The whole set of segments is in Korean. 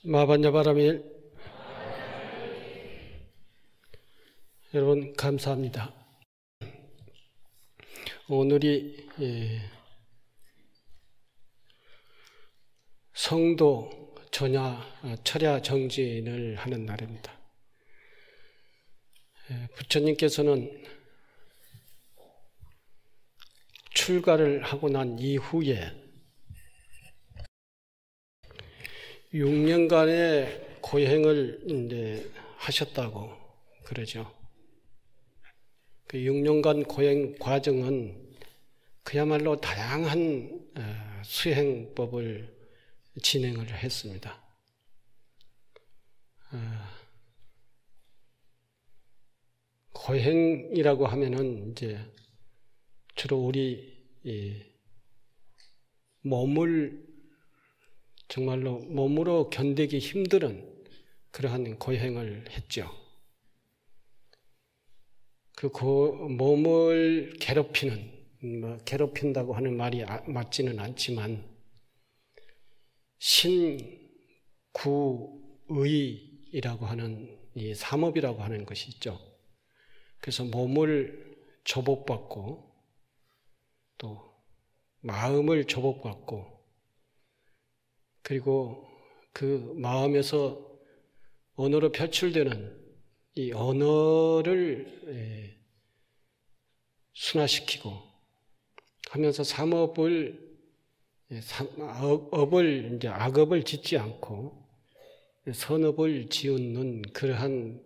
마반야바라밀 여러분 감사합니다. 오늘이 성도 철야 정진을 하는 날입니다. 부처님께서는 출가를 하고 난 이후에 6년간의 고행을 이제 하셨다고 그러죠. 그 6년간 고행 과정은 그야말로 다양한 수행법을 진행을 했습니다. 고행이라고 하면은 이제 주로 우리 정말로 몸으로 견디기 힘든 그러한 고행을 했죠. 몸을 괴롭힌다고 하는 말이 맞지는 않지만 신구의라고 하는 이 삼업이라고 하는 것이 있죠. 그래서 몸을 조복받고 또 마음을 조복받고 그리고 그 마음에서 언어로 표출되는 이 언어를 순화시키고 하면서 악업을 짓지 않고 선업을 지우는 그러한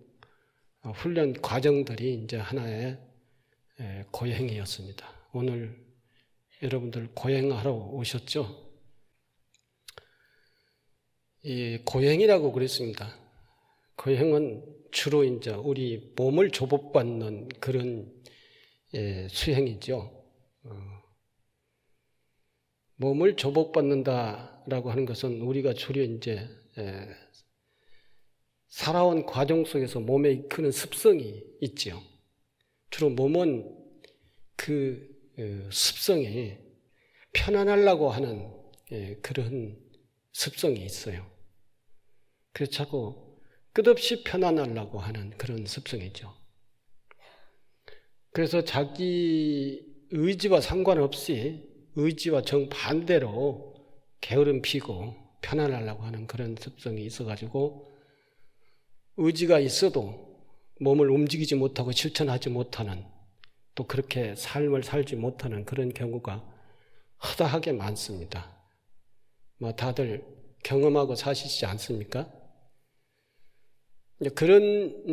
훈련 과정들이 이제 하나의 고행이었습니다. 오늘 여러분들 고행하러 오셨죠? 이 고행이라고 그랬습니다. 고행은 주로 이제 우리 몸을 조복받는 그런 수행이죠. 몸을 조복받는다라고 하는 것은 우리가 주로 이제 살아온 과정 속에서 몸에 이끄는 습성이 있죠. 주로 몸은 그 습성이 편안하려고 하는 그런 습성이 있어요. 그래서 자꾸 끝없이 편안하려고 하는 그런 습성이죠. 그래서 자기 의지와 상관없이 의지와 정반대로 게으름 피고 편안하려고 하는 그런 습성이 있어가지고 의지가 있어도 몸을 움직이지 못하고 실천하지 못하는 또 그렇게 삶을 살지 못하는 그런 경우가 허다하게 많습니다. 다들 경험하고 사시지 않습니까? 그런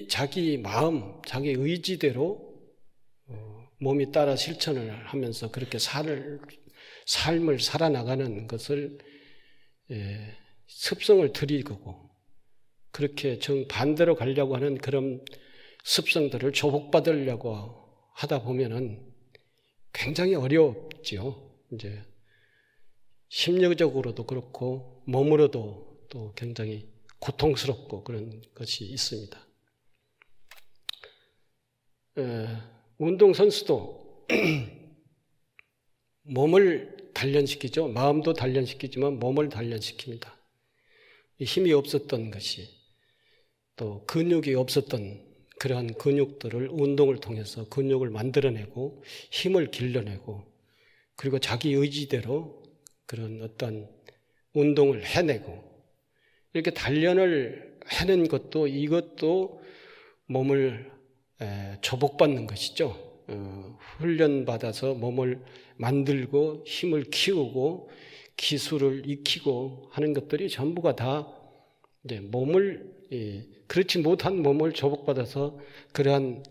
자기 마음, 자기 의지대로 몸이 따라 실천을 하면서 그렇게 삶을 살아나가는 것을 습성을 들이고 그렇게 정반대로 가려고 하는 그런 습성들을 조복받으려고 하다 보면은 굉장히 어렵죠. 이제 심리적으로도 그렇고 몸으로도 또 굉장히 고통스럽고 그런 것이 있습니다. 운동선수도 몸을 단련시키죠. 마음도 단련시키지만 몸을 단련시킵니다. 힘이 없었던 것이 또 근육이 없었던 그러한 근육들을 운동을 통해서 근육을 만들어내고 힘을 길러내고 그리고 자기 의지대로 그런 어떤 운동을 해내고 이렇게 단련을 해낸 것도 이것도 몸을 조복받는 것이죠. 훈련받아서 몸을 만들고 힘을 키우고 기술을 익히고 하는 것들이 전부가 다 이제 그렇지 못한 몸을 조복받아서 그러한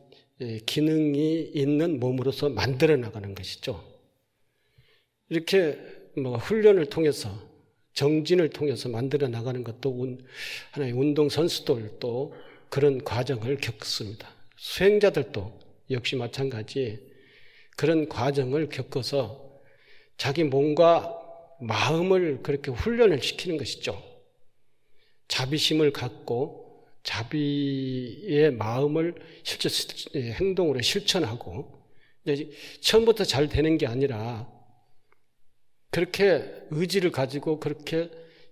기능이 있는 몸으로서 만들어 나가는 것이죠. 이렇게 훈련을 통해서 정진을 통해서 만들어 나가는 것도 하나의 운동 선수들도 그런 과정을 겪습니다. 수행자들도 역시 마찬가지 그런 과정을 겪어서 자기 몸과 마음을 그렇게 훈련을 시키는 것이죠. 자비심을 갖고 자비의 마음을 실제 행동으로 실천하고 처음부터 잘 되는 게 아니라 그렇게 의지를 가지고 그렇게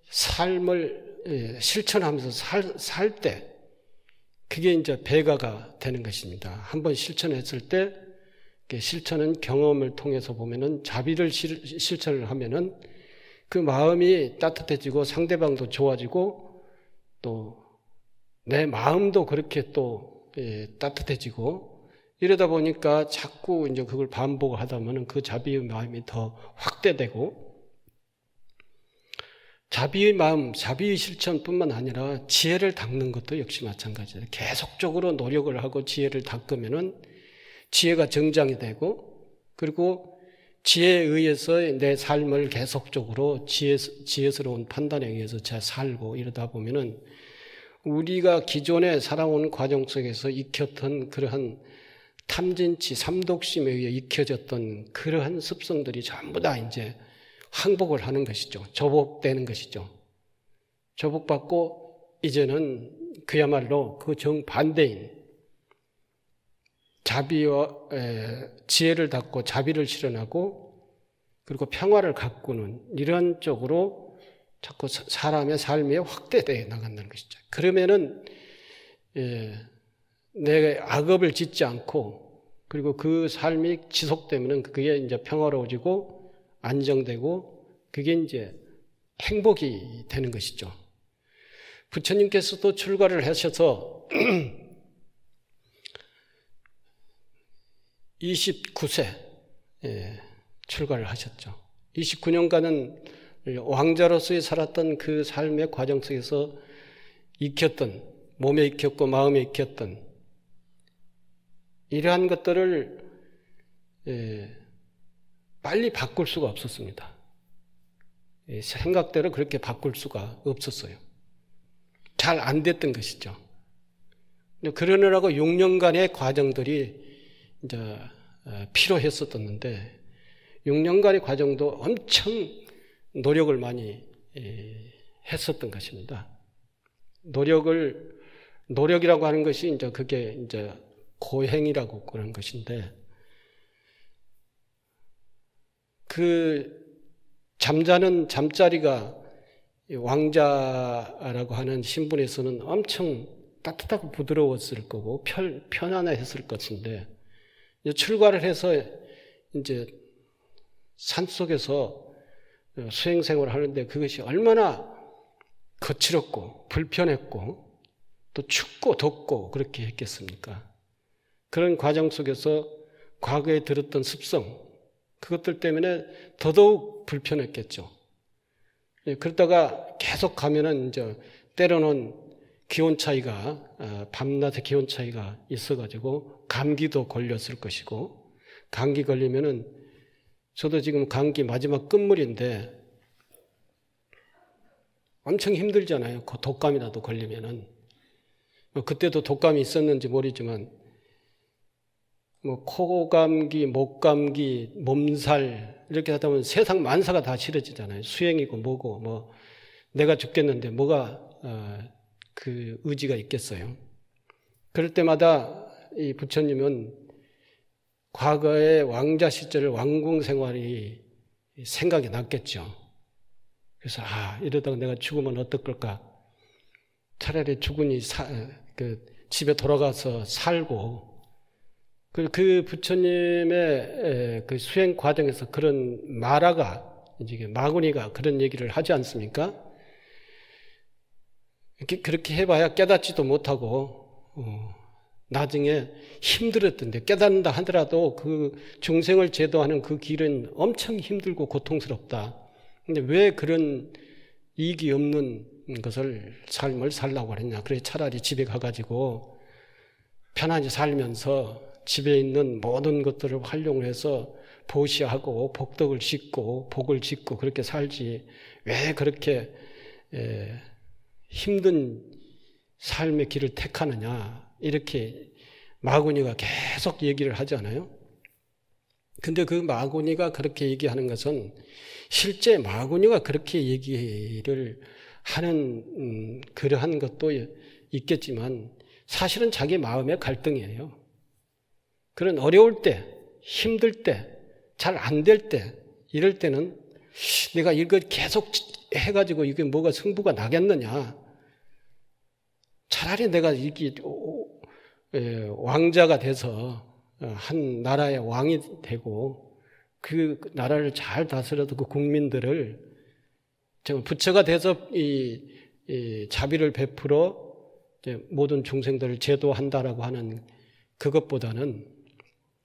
삶을 실천하면서 살 때 그게 이제 배가가 되는 것입니다. 한번 실천했을 때 실천은 경험을 통해서 보면은 자비를 실천을 하면은 그 마음이 따뜻해지고 상대방도 좋아지고 또 내 마음도 그렇게 또 따뜻해지고 이러다 보니까 자꾸 이제 그걸 반복하다 보면 그 자비의 마음이 더 확대되고 자비의 마음, 자비의 실천뿐만 아니라 지혜를 닦는 것도 역시 마찬가지예요. 계속적으로 노력을 하고 지혜를 닦으면은 지혜가 정장이 되고 그리고 지혜에 의해서 내 삶을 계속적으로 지혜스러운 판단에 의해서 잘 살고 이러다 보면은 우리가 기존에 살아온 과정 속에서 익혔던 그러한 탐진치, 삼독심에 의해 익혀졌던 그러한 습성들이 전부 다 이제 항복을 하는 것이죠. 조복되는 것이죠. 조복받고 이제는 그야말로 그 정반대인 자비와 지혜를 닦고 자비를 실현하고 그리고 평화를 가꾸는 이런 쪽으로 자꾸 사람의 삶이 확대되어 나간다는 것이죠. 그러면은 내 악업을 짓지 않고 그리고 그 삶이 지속되면은 그게 이제 평화로워지고 안정되고 그게 이제 행복이 되는 것이죠. 부처님께서도 출가를 하셔서 29세 출가를 하셨죠. 29년간은 왕자로서의 살았던 그 삶의 과정 속에서 익혔던 몸에 익혔고 마음에 익혔던 이러한 것들을 빨리 바꿀 수가 없었습니다. 생각대로 그렇게 바꿀 수가 없었어요. 잘 안 됐던 것이죠. 그러느라고 6년간의 과정들이 이제 필요했었는데 6년간의 과정도 엄청 노력을 많이 했었던 것입니다. 노력이라고 하는 것이 이제 그게 이제 고행이라고 그런 것인데 그 잠자는 잠자리가 왕자라고 하는 신분에서는 엄청 따뜻하고 부드러웠을 거고 편안했을 것인데 출가를 해서 이제 산속에서 수행 생활을 하는데 그것이 얼마나 거칠었고 불편했고 또 춥고 덥고 그렇게 했겠습니까? 그런 과정 속에서 과거에 들었던 습성 그것들 때문에 더더욱 불편했겠죠. 그러다가 계속 가면은 이제 때로는 기온 차이가 밤낮의 기온 차이가 있어가지고 감기도 걸렸을 것이고 감기 걸리면은 저도 지금 감기 마지막 끝물인데 엄청 힘들잖아요. 그 독감이라도 걸리면은 그때도 독감이 있었는지 모르지만 뭐 코감기, 목감기, 몸살 이렇게 하다 보면 세상 만사가 다 싫어지잖아요. 수행이고 뭐고 뭐 내가 죽겠는데 뭐가 그 의지가 있겠어요. 그럴 때마다 이 부처님은 과거의 왕자 시절 왕궁 생활이 생각이 났겠죠. 그래서 이러다가 내가 죽으면 어떨까? 차라리 죽으니 집에 돌아가서 살고 그 부처님의 그 수행 과정에서 그런 마구니가 그런 얘기를 하지 않습니까? 그렇게 해봐야 깨닫지도 못하고 나중에 힘들었던데 깨닫는다 하더라도 그 중생을 제도하는 그 길은 엄청 힘들고 고통스럽다. 근데 왜 그런 이익이 없는 삶을 살라고 그랬냐? 그래 차라리 집에 가가지고 편안히 살면서 집에 있는 모든 것들을 활용을 해서 보시하고 복덕을 짓고 복을 짓고 그렇게 살지 왜 그렇게 힘든 삶의 길을 택하느냐 이렇게 마구니가 계속 얘기를 하잖아요. 근데 그 마구니가 그렇게 얘기하는 것은 실제 마구니가 그렇게 얘기를 하는 그러한 것도 있겠지만 사실은 자기 마음의 갈등이에요. 그런 어려울 때, 힘들 때, 잘 안 될 때, 이럴 때는 내가 이걸 계속 해가지고 이게 뭐가 승부가 나겠느냐. 차라리 내가 이게 왕자가 돼서 한 나라의 왕이 되고 그 나라를 잘 다스려도 그 국민들을 정말 부처가 돼서 이 자비를 베풀어 모든 중생들을 제도한다라고 하는 그것보다는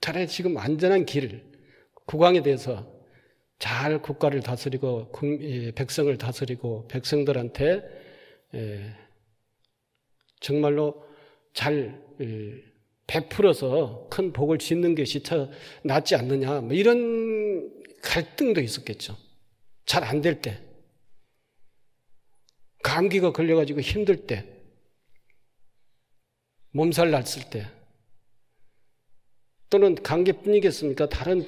차라리 지금 안전한 길, 국왕에 대해서 잘 국가를 다스리고 백성을 다스리고 백성들한테 정말로 잘 베풀어서 큰 복을 짓는 것이 더 낫지 않느냐, 뭐 이런 갈등도 있었겠죠. 잘 안 될 때, 감기가 걸려가지고 힘들 때, 몸살 났을 때, 또는 감기뿐이겠습니까? 다른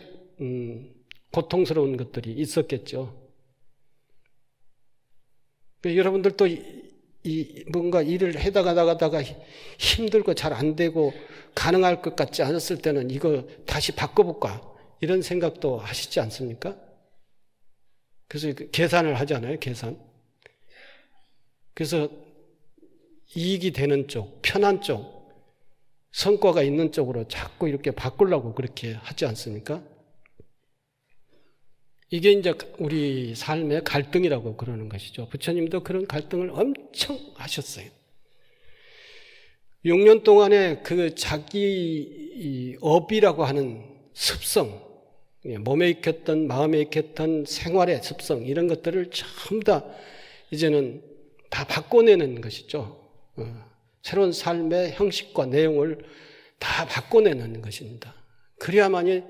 고통스러운 것들이 있었겠죠. 여러분들도 뭔가 일을 해다가 나가다가 힘들고 잘 안 되고 가능할 것 같지 않았을 때는 이거 다시 바꿔볼까? 이런 생각도 하시지 않습니까? 그래서 계산을 하잖아요, 계산. 그래서 이익이 되는 쪽, 편한 쪽, 성과가 있는 쪽으로 자꾸 이렇게 바꾸려고 그렇게 하지 않습니까? 이게 이제 우리 삶의 갈등이라고 그러는 것이죠. 부처님도 그런 갈등을 엄청 하셨어요. 6년 동안에 그 자기 업이라고 하는 습성, 몸에 익혔던 마음에 익혔던 생활의 습성, 이런 것들을 전부 다 이제는 다 바꿔내는 것이죠. 새로운 삶의 형식과 내용을 다 바꿔내는 것입니다. 그래야만이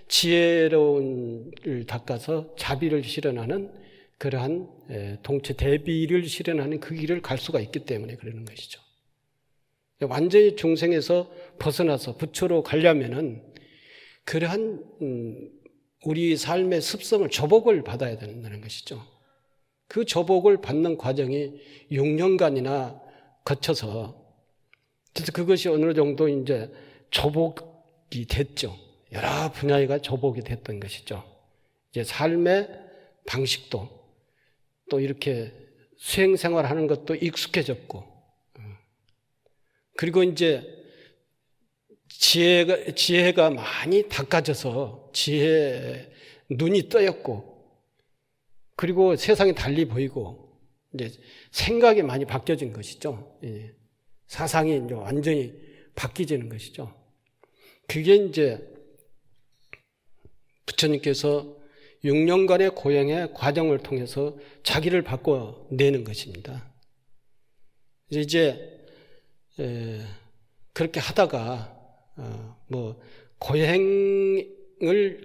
지혜로운을 닦아서 자비를 실현하는 그러한 동체 대비를 실현하는 그 길을 갈 수가 있기 때문에 그러는 것이죠. 완전히 중생에서 벗어나서 부처로 가려면은 그러한 우리 삶의 습성을 조복을 받아야 된다는 것이죠. 그 조복을 받는 과정이 6년간이나 거쳐서 그래서 그것이 어느 정도 이제 조복이 됐죠. 여러 분야가 조복이 됐던 것이죠. 이제 삶의 방식도 또 이렇게 수행 생활하는 것도 익숙해졌고, 그리고 이제 지혜가 많이 닦아져서 눈이 떠였고, 그리고 세상이 달리 보이고, 이제 생각이 많이 바뀌어진 것이죠. 사상이 이제 완전히 바뀌지는 것이죠. 그게 이제 부처님께서 6년간의 고행의 과정을 통해서 자기를 바꿔내는 것입니다. 이제 그렇게 하다가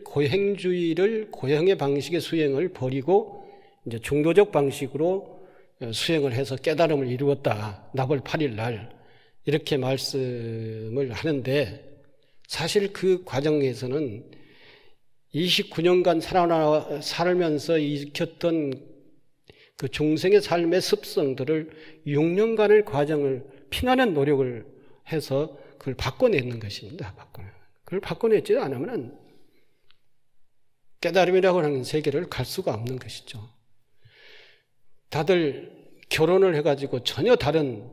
고행주의를 고행의 방식의 수행을 버리고 이제 중도적 방식으로 수행을 해서 깨달음을 이루었다. 납월 8일 날 이렇게 말씀을 하는데, 사실 그 과정에서는 29년간 살면서 익혔던 그 중생의 삶의 습성들을 6년간의 과정을 피나는 노력을 해서 그걸 바꿔내는 것입니다. 그걸 바꿔내지 않으면 깨달음이라고 하는 세계를 갈 수가 없는 것이죠. 다들 결혼을 해가지고 전혀 다른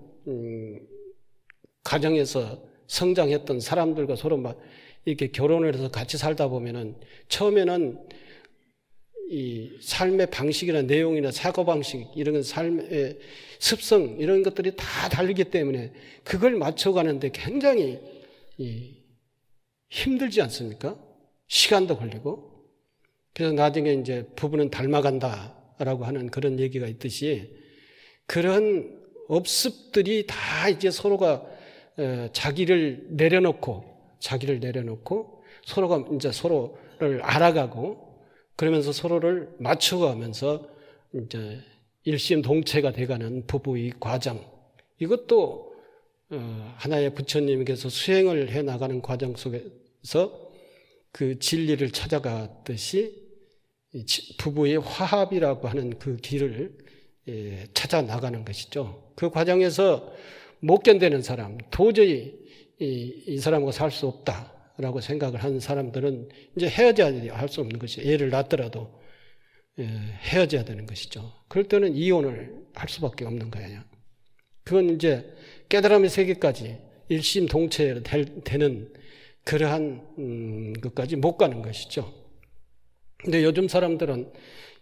가정에서 성장했던 사람들과 서로 막 이렇게 결혼을 해서 같이 살다 보면은 처음에는 이 삶의 방식이나 내용이나 사고방식, 이런 삶의 습성, 이런 것들이 다 다르기 때문에 그걸 맞춰가는데 굉장히 힘들지 않습니까? 시간도 걸리고. 그래서 나중에 이제 부부는 닮아간다라고 하는 그런 얘기가 있듯이, 그런 업습들이 다 이제 서로가 자기를 내려놓고 서로가 이제 서로를 알아가고, 그러면서 서로를 맞춰가면서 이제 일심동체가 돼가는 부부의 과정, 이것도 하나의 부처님께서 수행을 해 나가는 과정 속에서 그 진리를 찾아가듯이 부부의 화합이라고 하는 그 길을 찾아 나가는 것이죠. 그 과정에서 못 견디는 사람, 도저히 이 사람과 살 수 없다라고 생각을 하는 사람들은 이제 헤어져야 할 수 없는 것이죠. 애를 낳더라도. 헤어져야 되는 것이죠. 그럴 때는 이혼을 할 수밖에 없는 거예요. 그건 이제 깨달음의 세계까지 일심동체되는 그러한 것까지 못 가는 것이죠. 근데 요즘 사람들은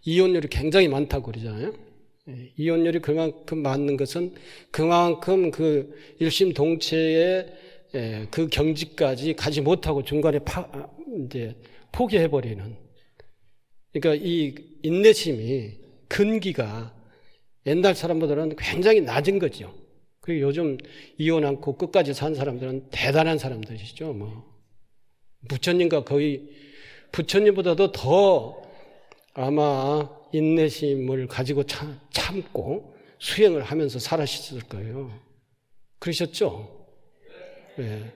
이혼율이 굉장히 많다고 그러잖아요. 이혼율이 그만큼 많은 것은 그만큼 그 일심동체의 그 경지까지 가지 못하고 중간에 이제 포기해버리는. 그러니까 이 인내심이 근기가 옛날 사람보다는 굉장히 낮은 거죠. 그리고 요즘 이혼 않고 끝까지 산 사람들은 대단한 사람들이시죠. 뭐 부처님과 거의 부처님보다도 더 아마 인내심을 가지고 참고 수행을 하면서 살아셨을 거예요. 그러셨죠? 네.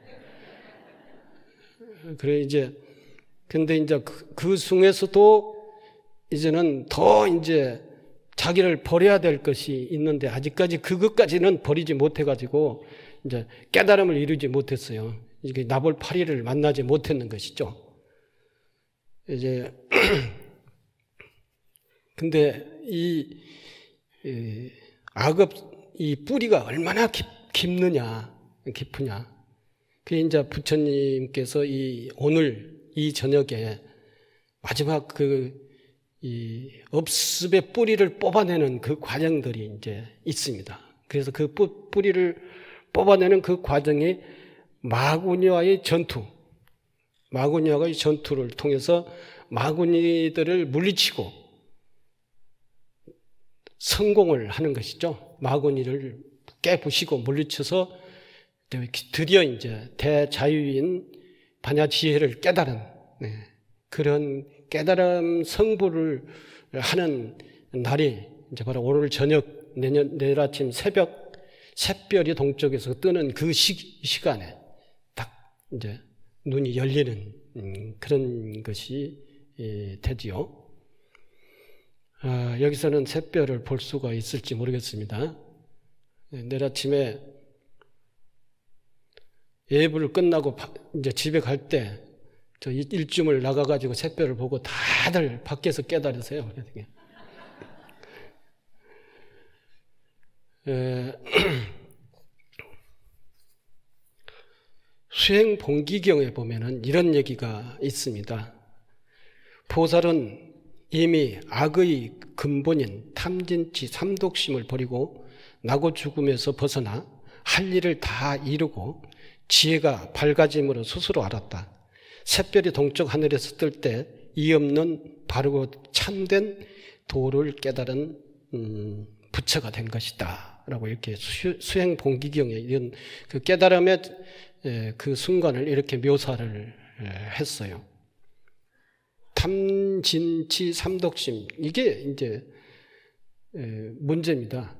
그래 근데 이제 그 중에서도 이제는 더 이제 자기를 버려야 될 것이 있는데 아직까지 그것까지는 버리지 못해가지고 이제 깨달음을 이루지 못했어요. 이게 나볼파리를 만나지 못했는 것이죠. 이제 근데 이 악업 이 뿌리가 얼마나 깊느냐 깊으냐. 그 이제 부처님께서 오늘 이 저녁에 마지막 이 업습의 뿌리를 뽑아내는 그 과정들이 이제 있습니다. 그래서 그 뿌리를 뽑아내는 그 과정이 마구니와의 전투, 마구니와의 전투를 통해서 마구니들을 물리치고 성공을 하는 것이죠. 마구니를 깨부시고 물리쳐서 드디어 이제 대자유인 반야지혜를 깨달은 그런 깨달음 성불을 하는 날이 이제 바로 오늘 저녁 내일 아침 새별이 동쪽에서 뜨는 그 시간에 딱 이제 눈이 열리는 그런 것이 되지요. 여기서는 새별을 볼 수가 있을지 모르겠습니다. 내일 아침에 예불을 끝나고 이제 집에 갈 때 저 일줌을 나가가지고 새별을 보고 다들 밖에서 깨달으세요. 수행본기경에 보면은 이런 얘기가 있습니다. 보살은 이미 악의 근본인 탐진치 삼독심을 버리고 나고 죽음에서 벗어나 할 일을 다 이루고 지혜가 밝아짐으로 스스로 알았다. 샛별이 동쪽 하늘에서 뜰 때 이 없는 바르고 참된 도를 깨달은 부처가 된 것이다 라고 이렇게 수행본기경에 이런 그 깨달음의 그 순간을 이렇게 묘사를 했어요. 탐진치 삼독심 이게 이제 문제입니다.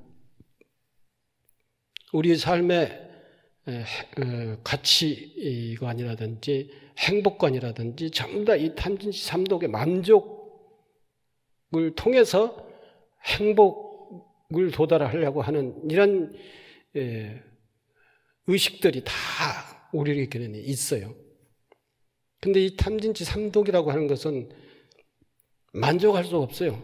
우리 삶의 가치관이라든지 행복관이라든지 전부 다 이 탐진치 삼독의 만족을 통해서 행복을 도달하려고 하는 이런 의식들이 다 우리에게는 있어요. 근데 이 탐진치 삼독이라고 하는 것은 만족할 수가 없어요.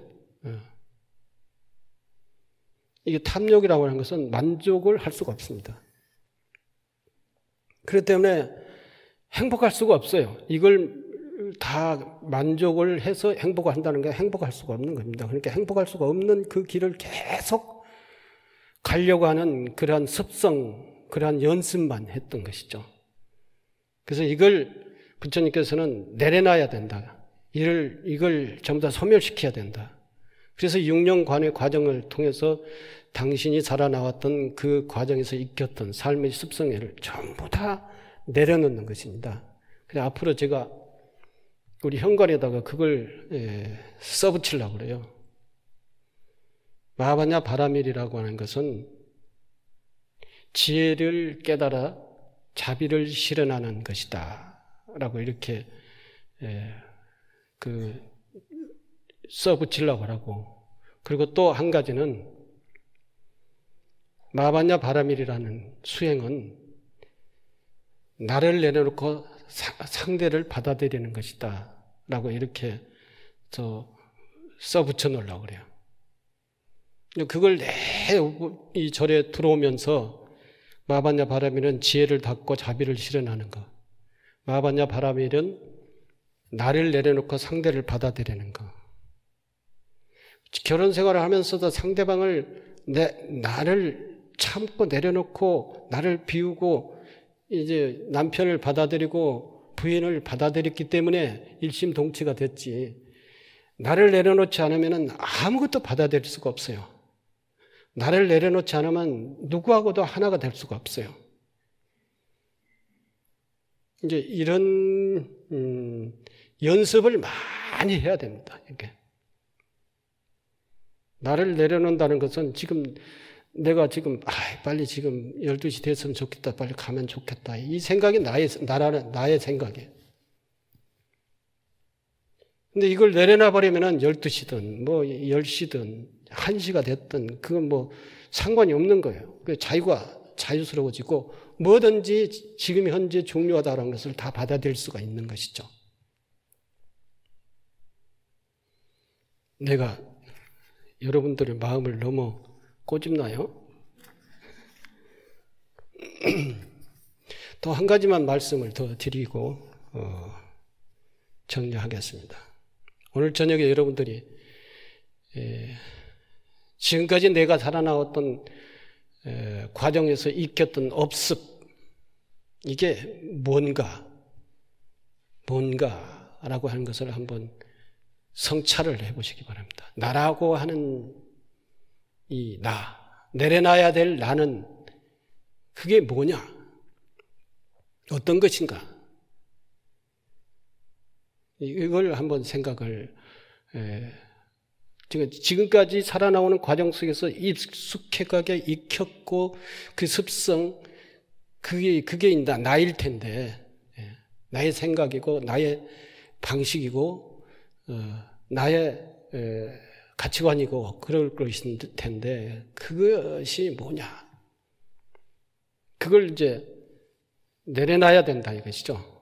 이게 탐욕이라고 하는 것은 만족을 할 수가 없습니다. 그렇기 때문에 행복할 수가 없어요. 이걸 다 만족을 해서 행복을 한다는 게 행복할 수가 없는 겁니다. 그러니까 행복할 수가 없는 그 길을 계속 가려고 하는 그러한 습성, 그러한 연습만 했던 것이죠. 그래서 이걸 부처님께서는 내려놔야 된다. 이걸 전부 다 소멸시켜야 된다. 그래서 6년간의 과정을 통해서 당신이 살아나왔던 그 과정에서 익혔던 삶의 습성을 전부 다 내려놓는 것입니다. 그래서 앞으로 제가 우리 현관에다가 그걸 써붙이려고 그래요. 마하바냐 바라밀이라고 하는 것은 지혜를 깨달아 자비를 실현하는 것이다 라고 이렇게 써붙이려고 하고, 그리고 또 한 가지는 마하바냐 바라밀이라는 수행은 나를 내려놓고 상대를 받아들이는 것이다 라고 이렇게 써붙여 놓으려고 그래요. 그걸 이 절에 들어오면서 마반야 바라밀은 지혜를 닫고 자비를 실현하는 거. 마반야 바라밀은 나를 내려놓고 상대를 받아들이는 거. 결혼 생활을 하면서도 상대방을 나를 참고 내려놓고 나를 비우고 이제 남편을 받아들이고 부인을 받아들였기 때문에 일심동체가 됐지. 나를 내려놓지 않으면 아무것도 받아들일 수가 없어요. 나를 내려놓지 않으면 누구하고도 하나가 될 수가 없어요. 이제 이런 연습을 많이 해야 됩니다. 이렇게. 나를 내려놓는다는 것은 내가 빨리 지금 12시 됐으면 좋겠다. 빨리 가면 좋겠다. 이 생각이 나의 생각이에요. 근데 이걸 내려놔버리면 12시든 10시든 1시가 됐든 그건 상관이 없는 거예요. 자유가 자유스러워지고 뭐든지 지금 현재 중요하다는 것을 다 받아들일 수가 있는 것이죠. 내가 여러분들의 마음을 너무 꼬집나요? 또 한 가지만 말씀을 더 드리고 정리하겠습니다. 오늘 저녁에 여러분들이 지금까지 내가 살아나왔던 과정에서 익혔던 업습, 이게 뭔가라고 하는 것을 한번 성찰을 해보시기 바랍니다. 나라고 하는 이 내려놔야 될 나는 그게 뭐냐? 어떤 것인가? 이걸 한번 생각을 지금까지 살아나오는 과정 속에서 익숙하게 익혔고 그 습성 그게 나일 텐데 나의 생각이고 나의 방식이고 나의 가치관이고 그럴 것일 텐데 그것이 뭐냐? 그걸 이제 내려놔야 된다 이것이죠.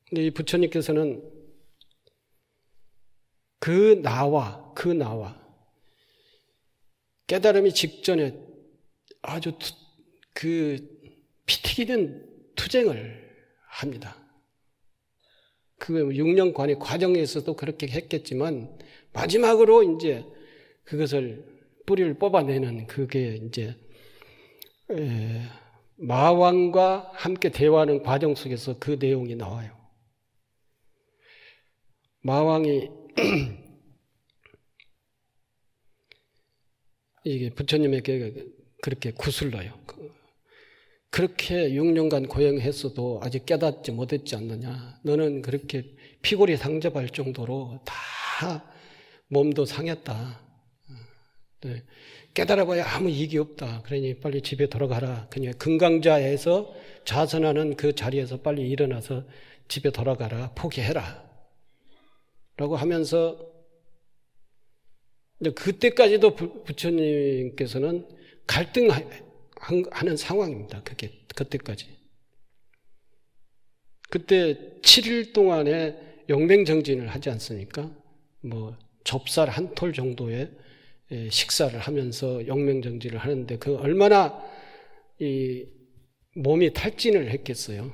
근데 이 부처님께서는 그 나와 깨달음이 직전에 아주 피 튀기는 투쟁을 합니다. 그 6년간의 과정에서도 그렇게 했겠지만 마지막으로 이제 그것을 뿌리를 뽑아내는 그게 이제 마왕과 함께 대화하는 과정 속에서 그 내용이 나와요. 마왕이 이게 부처님에게 그렇게 구슬러요. 그렇게 6년간 고행했어도 아직 깨닫지 못했지 않느냐. 너는 그렇게 피골이 상접할 정도로 다 몸도 상했다. 깨달아봐야 아무 이익이 없다. 그러니 빨리 집에 돌아가라. 그냥 금강자에서 자선하는 그 자리에서 빨리 일어나서 집에 돌아가라. 포기해라. 라고 하면서 그때까지도 부처님께서는 갈등하는 상황입니다. 그때까지. 그때 7일 동안에 영맹정진을 하지 않습니까? 좁쌀 한 톨 정도의 식사를 하면서 영맹정진을 하는데 그 얼마나 이 몸이 탈진을 했겠어요.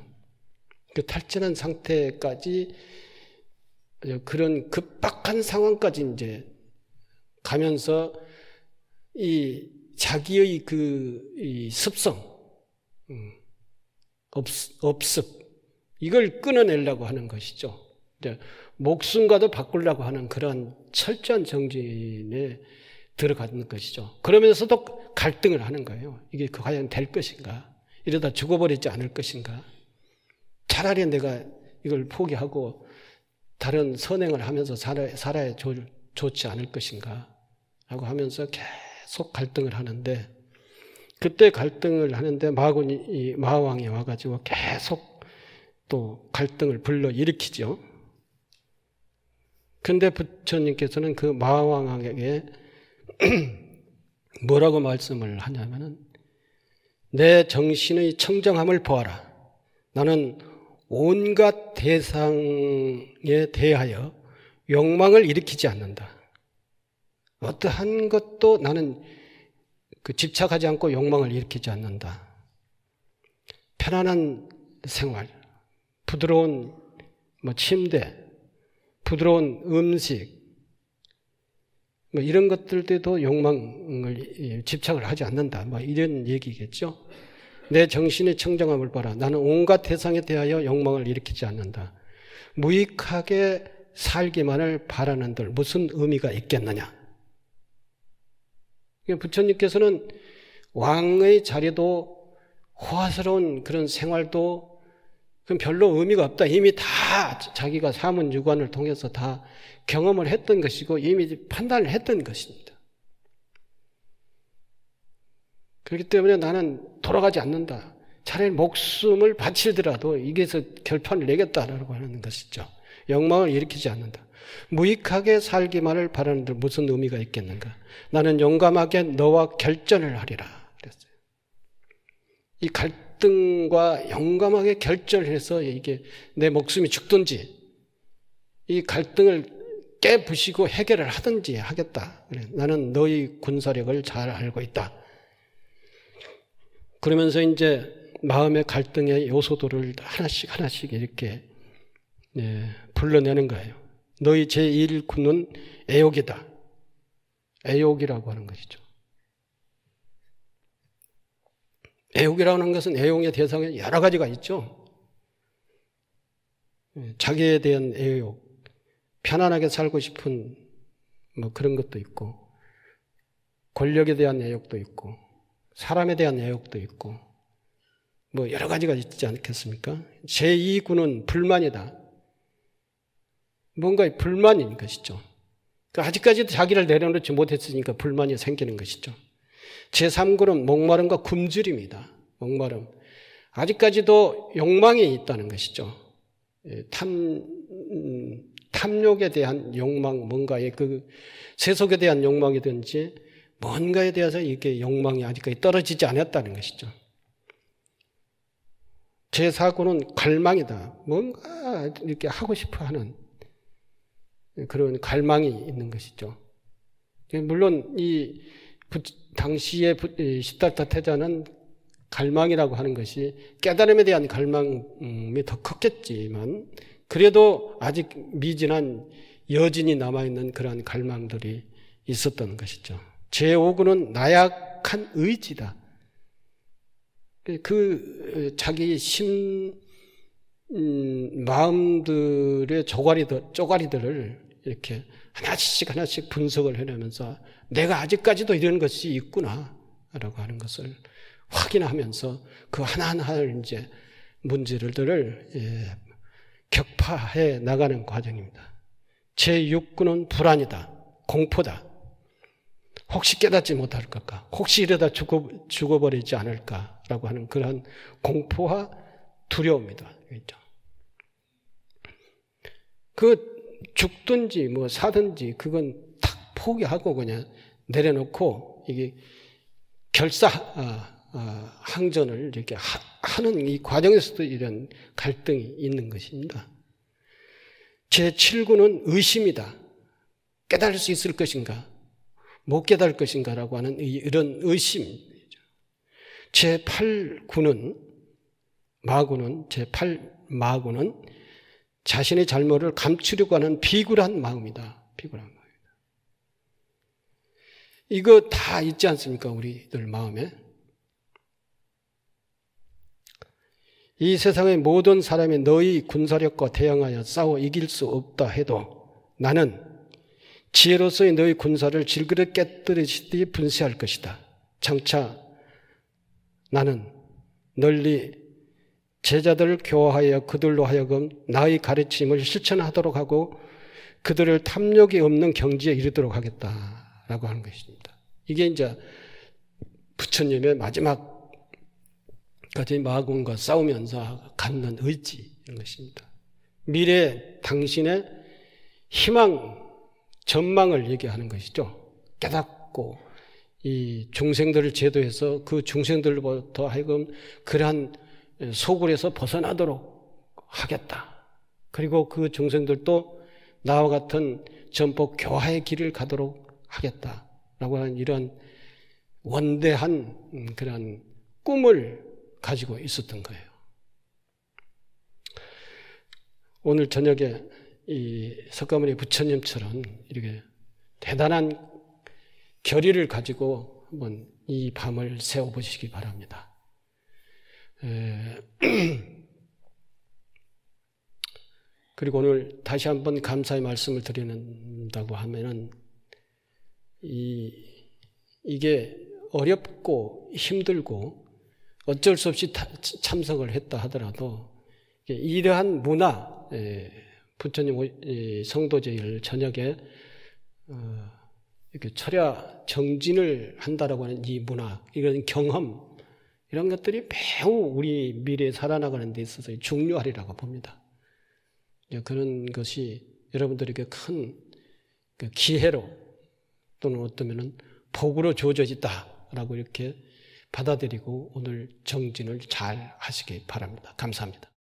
그 탈진한 상태까지 그런 급박한 상황까지 이제 가면서 이 자기의 이 습성, 업습, 이걸 끊어내려고 하는 것이죠. 목숨과도 바꾸려고 하는 그러한 철저한 정진에 들어가는 것이죠. 그러면서도 갈등을 하는 거예요. 이게 과연 될 것인가? 이러다 죽어버리지 않을 것인가? 차라리 내가 이걸 포기하고 다른 선행을 하면서 살아야 좋지 않을 것인가? 라고 하면서 계속 갈등을 하는데 그때 갈등을 하는데 마왕이 와가지고 계속 또 갈등을 불러일으키죠. 근데 부처님께서는 그 마왕에게 뭐라고 말씀을 하냐면은 내 정신의 청정함을 보아라. 나는 온갖 대상에 대하여 욕망을 일으키지 않는다. 어떠한 것도 나는 집착하지 않고 욕망을 일으키지 않는다. 편안한 생활, 부드러운 침대, 부드러운 음식, 이런 것들도 욕망을 집착을 하지 않는다. 이런 얘기겠죠. 내 정신의 청정함을 봐라. 나는 온갖 대상에 대하여 욕망을 일으키지 않는다. 무익하게 살기만을 바라는들 무슨 의미가 있겠느냐. 부처님께서는 왕의 자리도 호화스러운 그런 생활도 별로 의미가 없다. 이미 다 자기가 사문유관을 통해서 다 경험을 했던 것이고 이미 판단을 했던 것입니다. 그렇기 때문에 나는 돌아가지 않는다. 차라리 목숨을 바치더라도 이게서 결판을 내겠다라고 하는 것이죠. 욕망을 일으키지 않는다. 무익하게 살기만을 바라는데 무슨 의미가 있겠는가? 나는 용감하게 너와 결전을 하리라 그랬어요. 이 갈등과 용감하게 결전을 해서 이게 내 목숨이 죽든지 이 갈등을 깨부시고 해결을 하든지 하겠다. 그래. 나는 너의 군사력을 잘 알고 있다. 그러면서 이제 마음의 갈등의 요소들을 하나씩 이렇게 불러내는 거예요. 너희 제1군은 애욕이다. 애욕이라고 하는 것이죠. 애욕이라고 하는 것은 애용의 대상에 여러 가지가 있죠. 자기에 대한 애욕, 편안하게 살고 싶은 그런 것도 있고, 권력에 대한 애욕도 있고, 사람에 대한 애욕도 있고, 여러 가지가 있지 않겠습니까? 제2군은 불만이다. 뭔가 불만인 것이죠. 아직까지도 자기를 내려놓지 못했으니까 불만이 생기는 것이죠. 제3군은 목마름과 굶주림이다. 목마름. 아직까지도 욕망이 있다는 것이죠. 탐욕에 대한 욕망, 뭔가의 세속에 대한 욕망이든지 뭔가에 대해서 이게 욕망이 아직까지 떨어지지 않았다는 것이죠. 제4군은 갈망이다. 뭔가 이렇게 하고 싶어 하는 그런 갈망이 있는 것이죠. 물론 당시의 시달타 태자는 갈망이라고 하는 것이 깨달음에 대한 갈망이 더 컸겠지만 그래도 아직 미진한 여진이 남아있는 그러한 갈망들이 있었던 것이죠. 제5군은 나약한 의지다. 자기 마음들의 쪼가리들을 이렇게 하나씩 분석을 해내면서 내가 아직까지도 이런 것이 있구나 라고 하는 것을 확인하면서 그 하나하나를 이제 문제들을 격파해 나가는 과정입니다. 제6군은 불안이다. 공포다. 혹시 깨닫지 못할 걸까? 혹시 이러다 죽어버리지 않을까라고 하는 그러한 공포와 두려움이다. 죽든지 사든지 그건 탁 포기하고 그냥 내려놓고 이게 항전을 이렇게 하는 이 과정에서도 이런 갈등이 있는 것입니다. 제7군은 의심이다. 깨달을 수 있을 것인가? 못 깨달을 것인가라고 하는 이런 의심. 제8군은 제8마군은 자신의 잘못을 감추려고 하는 비굴한 마음이다. 비굴한 마음이다. 이거 다 있지 않습니까? 우리들 마음에. 이 세상의 모든 사람이 너희 군사력과 대항하여 싸워 이길 수 없다 해도 나는 지혜로서의 너희 군사를 질그릇 깨뜨리시듯이 분쇄할 것이다. 장차 나는 널리 제자들을 교화하여 그들로 하여금 나의 가르침을 실천하도록 하고 그들을 탐욕이 없는 경지에 이르도록 하겠다라고 하는 것입니다. 이게 이제 부처님의 마지막까지 마군과 싸우면서 갖는 의지 이런 것입니다. 미래 당신의 희망, 전망을 얘기하는 것이죠. 깨닫고 이 중생들을 제도해서 그 중생들로부터 하여금 그러한 소굴에서 벗어나도록 하겠다. 그리고 그 중생들도 나와 같은 전복 교화의 길을 가도록 하겠다라고 하는 이런 원대한 그런 꿈을 가지고 있었던 거예요. 오늘 저녁에 이 석가모니 부처님처럼 이렇게 대단한 결의를 가지고 한번 이 밤을 세워보시기 바랍니다. 그리고 오늘 다시 한번 감사의 말씀을 드린다고 하면은 이게 어렵고 힘들고 어쩔 수 없이 참석을 했다 하더라도 이러한 문화, 부처님 성도제일 저녁에 이렇게 철야 정진을 한다라고 하는 이 문화, 이런 경험, 이런 것들이 매우 우리 미래에 살아나가는 데 있어서 중요하리라고 봅니다. 그런 것이 여러분들에게 큰 기회로 또는 어쩌면은 복으로 주어져 있다라고 이렇게 받아들이고 오늘 정진을 잘 하시기 바랍니다. 감사합니다.